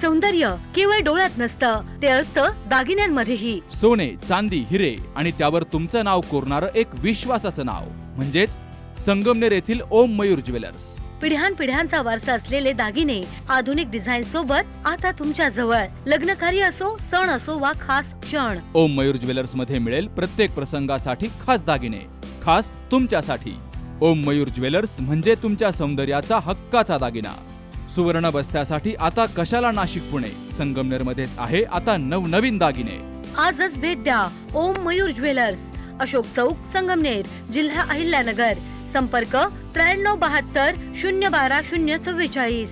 सौंदर्य केवळ डोळ्यात नसतं, ते असतं दागिन्यांमध्येही. सोने, चांदी, हिरे आणि त्यावर तुमचं नाव कोरणारं एक विश्वासाचं नाव म्हणजेच संगमनेर येथील ओम मयूर ज्वेलर्स. पिढ्यानपिढ्यांचा वारसा असलेले दागिने आधुनिक डिझाईन सोबत आता तुमच्या जवळ. लग्नकार्य असो, सण असो वा खास क्षण, ओम मयूर ज्वेलर्स मध्ये मिळेल प्रत्येक प्रसंगासाठी खास दागिने, खास तुमच्यासाठी. ओम मयूर ज्वेलर्स म्हणजे तुमच्या सौंदर्याचा हक्काचा दागिना. सुवर्ण बस्त्यासाठी आता कशाला नाशिक पुणे, संगमनेर मध्येच आहे आता नवनवीन दागिने. आजच भेट द्या ओम मयूर ज्वेलर्स, अशोक चौक, संगमनेर, जिल्हा अहिल्यानगर. संपर्क 9372 012 044.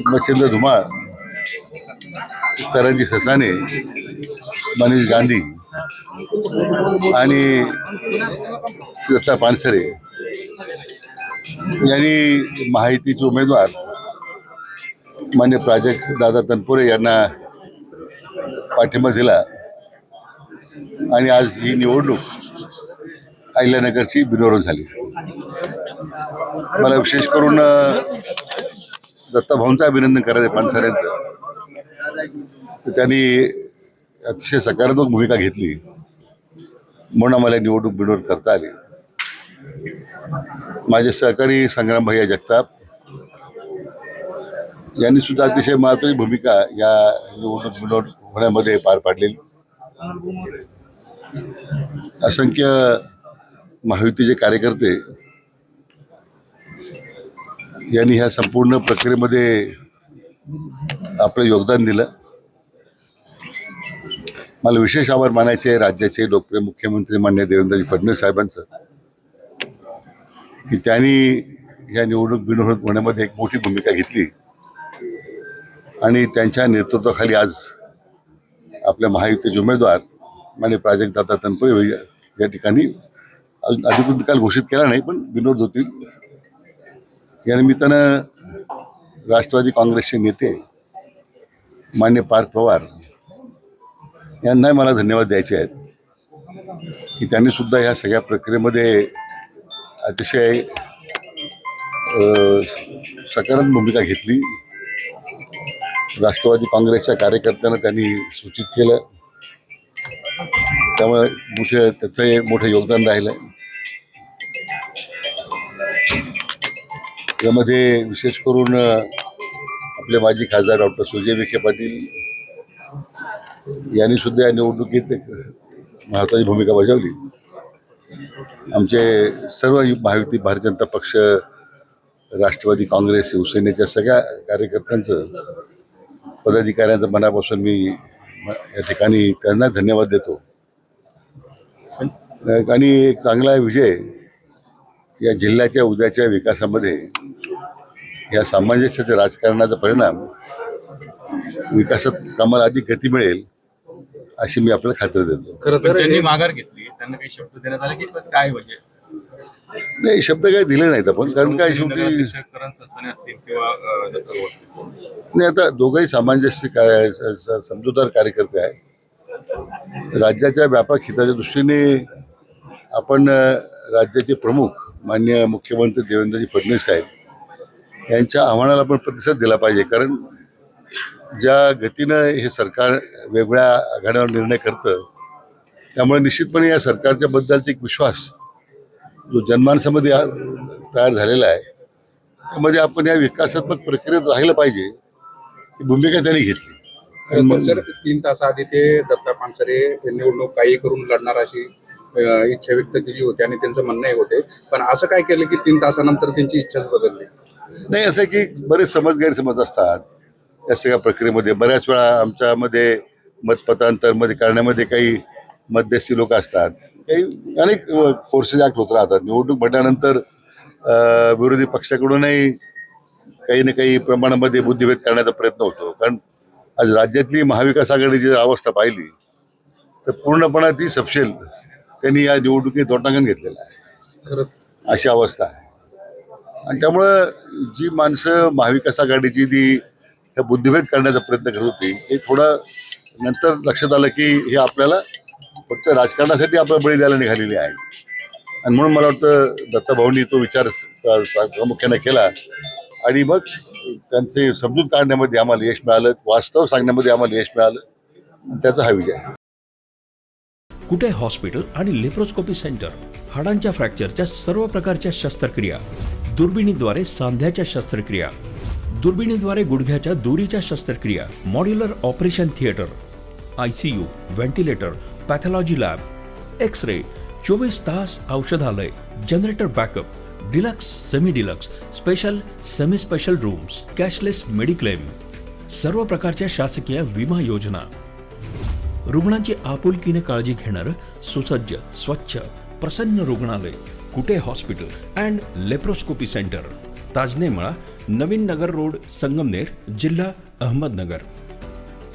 मच्छिंद्र धुमाळ, करंजी ससाने, मनीष गांधी आणि दत्ता पानसरे यांनी महायुतीचे उमेदवार मान्य प्राजक्त दादा तनपुरे यांना पाठिंबा दिला आणि आज ही निवडणूक अहिल्यानगरची बिनविरोध झाली. मला विशेष करून दत्ताभाऊंचं अभिनंदन करायचं पानसरेंचं. तर त्यांनी अतिशय सकारात्मक भूमिका घेतली म्हणून आम्हाला निवडणूक बिनविरोध करता आली. माझे सहकारी संग्राम भैया जगताप यांनी सुद्धा अतिशय महत्त्वाची भूमिका या निवडणूक बिनविरोध होण्यामध्ये पार पाडलेली. असंख्य महायुतीचे कार्यकर्ते यांनी ह्या संपूर्ण प्रक्रियेमध्ये आपलं योगदान दिलं. मला विशेष आभार मानायचे आहे राज्याचे लोकप्रिय मुख्यमंत्री माननीय देवेंद्रजी फडणवीस साहेबांचं की त्यांनी ह्या निवडणूक बिनविरोध होण्यामध्ये एक मोठी भूमिका घेतली आणि त्यांच्या नेतृत्वाखाली आज आपल्या महायुतीचे उमेदवार माननीय प्राजक्त दादा तनपुरे या ठिकाणी अजून अधिकृत निकाल घोषित केला नाही पण बिनविरोध होतील. या निमित्तानं राष्ट्रवादी काँग्रेसचे नेते माननीय पार्थ पवार यांना मला धन्यवाद द्यायचे आहेत की त्यांनी सुद्धा ह्या सगळ्या प्रक्रियेमध्ये अतिशय सकारात्मक भूमिका घेतली. राष्ट्रवादी काँग्रेसच्या कार्यकर्त्यांना त्यांनी सूचित केलं, त्यामुळे त्याचं मोठं योगदान राहिलं. यामध्ये विशेष करून आपले माजी खासदार डॉक्टर सुजय विखे पाटील यांनी सुद्धा या निवडणुकीत एक महत्त्वाची भूमिका बजावली. आमचे सर्व महायुती, भारतीय जनता पक्ष, राष्ट्रवादी काँग्रेस, शिवसेनेच्या सगळ्या कार्यकर्त्यांचं, पदाधिकाऱ्यांचं मनापासून मी या ठिकाणी त्यांना धन्यवाद देतो. आणि एक चांगला विजय या जिल्ह्याच्या उद्याच्या विकासामध्ये या सामंजस्याच्या राजकारणाचा परिणाम विकासात कामाला अधिक गती मिळेल अशी मी आपल्याला खात्री देतो. खरं तर त्यांनी माघार घेतली, त्यांना काही शब्द देण्यात आले की काय म्हणजे नाही, शब्द काही दिले नाहीत आपण, कारण काय शेवटी नाही, आता दोघंही सामंजस्य समजूतदार कार्यकर्ते आहेत. राज्याच्या व्यापक हिताच्या दृष्टीने आपण राज्याचे प्रमुख माननीय मुख्यमंत्री देवेंद्रजी फडणवीस साहेब यांच्या आव्हानाला आपण प्रतिसाद दिला पाहिजे. कारण ज्या गतीनं हे सरकार वेगवेगळ्या आघाड्यावर निर्णय करतं त्यामुळे निश्चितपणे या सरकारच्या बद्दलचा एक विश्वास जो जनमानसामध्ये तयार झालेला आहे त्यामध्ये आपण या विकासात्मक प्रक्रियेत राहिलं पाहिजे ही भूमिका त्यांनी घेतली. सर 3 तासाआधी ते दत्ता पानसरे निवडणूक काही करून लढणार अशी इच्छा व्यक्त केली होती आणि त्यांचं म्हणणंही होते, पण असं काय केलं की 3 तासानंतर त्यांची इच्छाच बदलली? नाही, असं की बरेच गैरसमज असतात या सगळ्या प्रक्रियेमध्ये. बऱ्याच वेळा आमच्यामध्ये मतपत्रांतरमध्ये करण्यामध्ये काही मध्यस्थी लोक असतात, काही अनेक फोर्सेस ॲक्ट होत राहतात. निवडणूक म्हटल्यानंतर विरोधी पक्षाकडूनही काही ना काही प्रमाणामध्ये बुद्धिभेद करण्याचा प्रयत्न होतो. कारण आज राज्यातली महाविकास आघाडीची जर अवस्था पाहिली तर पूर्णपणे ती सपशेल त्यांनी या निवडणुकीत तोटांगण घेतलेलं आहे. खरंच अशी अवस्था आहे. आणि त्यामुळं जी माणसं महाविकास आघाडीची ती बुद्धिभेद करण्याचा प्रयत्न करत होती ते थोडं नंतर लक्षात आलं की हे आपल्याला फक्त राजकारणासाठी आपल्याला बळी द्यायला निघालेली आहे. आणि म्हणून मला वाटतं दत्ताभाऊंनी तो विचार प्रामुख्याने केला आणि मग त्यांचे समजूत काढण्यामध्ये आम्हाला यश मिळालं, वास्तव सांगण्यामध्ये आम्हाला यश मिळालं. त्याचा हा विजय आहे. कुटे हॉस्पिटल आणि लेप्रोस्कोपी सेंटर, हाडांच्या फ्रॅक्चरच्या सर्व प्रकारच्या शस्त्रक्रिया, दुर्बिणीद्वारे सांध्याच्या शस्त्रक्रिया, दुर्बिणीद्वारे गुडघ्याच्या दोरीच्या शस्त्रक्रिया, modular operation theatre, ICU, ventilator, pathology lab, x ray, 24 तास औषधालय, generator backup, deluxe, semi deluxe, special, semi special rooms, cashless mediclaim, सर्व प्रकारच्या शासकीय विमा योजना, रुग्णांची आपुलकीने काळजी घेणारं सुसज्ज, स्वच्छ, प्रसन्न रुग्णालय, Kute hospital and laparoscopy centre, Tajne Mala, Navin Nagar road, Sangamner, जिल्हा अहमदनगर.